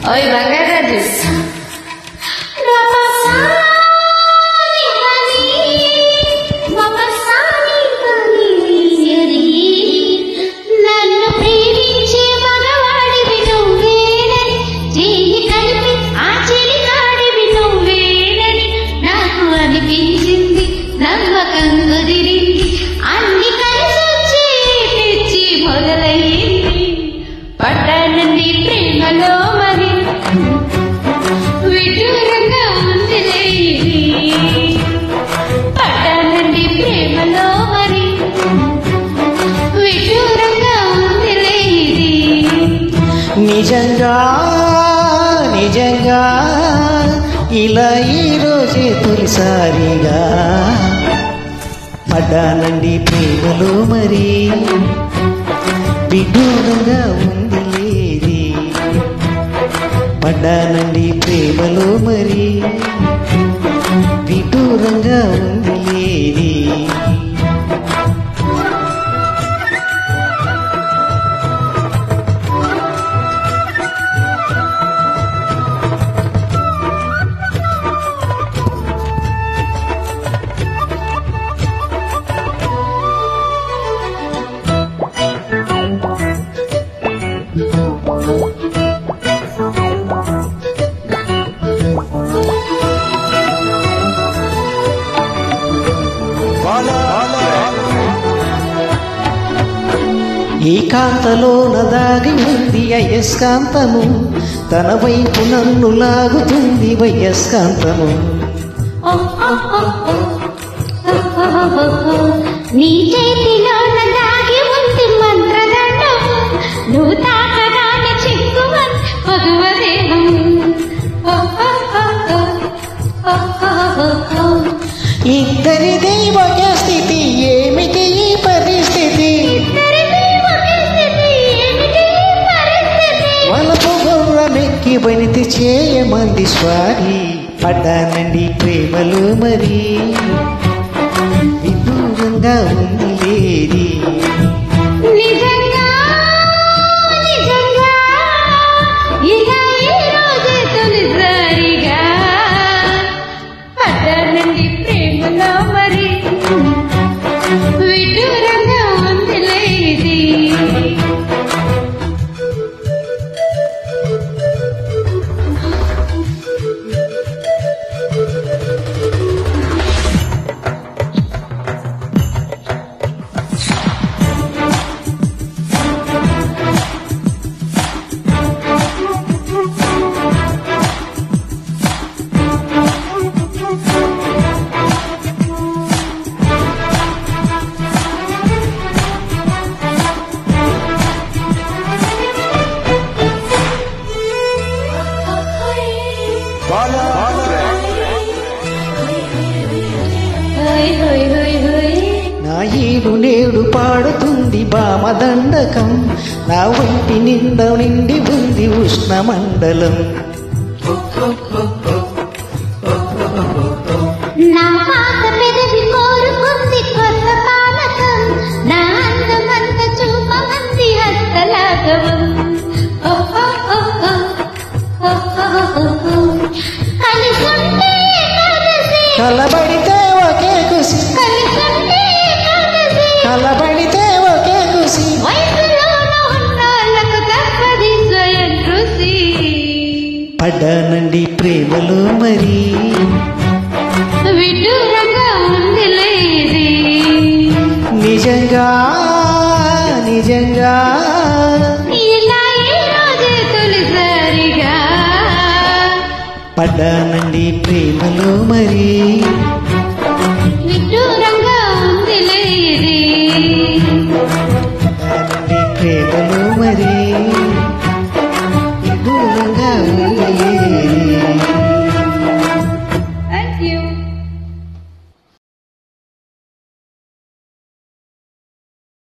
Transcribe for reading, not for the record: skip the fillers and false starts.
Oi, Bangladesh. పట్టనండి ప్రేమలో మరి విడ్డూరంగా ఉందిలే పట్టనండి ప్రేమలో మరి విడ్డూరంగా ఉందిలే నిజంగా నిజంగా ఇలా ఈరోజే తొలిసారిగా పడ్డానండి ప్రేమలో మరి విడ్డూరంగా ఉంది లేది పడ్డానండి ప్రేమలో మరి విడ్డూరంగా ఉంది లేది ఏకాంతలోన దాగి ఉంది అయస్కాంతము తన వైపు నన్ను లాగుతుంది వయస్కాంతము నీ చేతిలోన దాగి ఉంది మంత్రదండం నువ్వు తాకగానే చిక్కువన్ భగవదేవం ఇద్దరిది ఒకే స్థితి ఏమిటి ఈ పరిస్థితి వలపు గుర్రమెక్కి వనితి చేయమంది స్వారి పడ్డానండి ప్రేమలో మరి విదూరంగా ఉంది లేది నిజంగా నిజంగా ఇలా ఈరోజే తొలిసారిగా పడ్డానండి ప్రేమలో మరి విడ్డూరంగా ఉంది లేది నా ఈడు నేడు పాడుతుంది భామదండకం నా ఒంటి నిండా నిండి ఉంది ఉష్ణమండలం నా పాత పెదవి కోరుకుంది కొత్త పానకం నా అందమంత చూపమంది హస్తలాఘవం కలిసుంటే కలిసి కలబడితే ఒకే కుసి కలిసుంటే కలిసి కలబడితే ఒకే కుసి వయసులోన ఉన్నాళ్ళకు తప్పది స్వయం కృషి పడ్డానండి ప్రేమలో మరి విడ్డూరంగా ఉంది లేది నిజంగా నిజంగా ఇలా ఈరోజే తొలిసారిగా పడ్డానండి ప్రేమలో మరి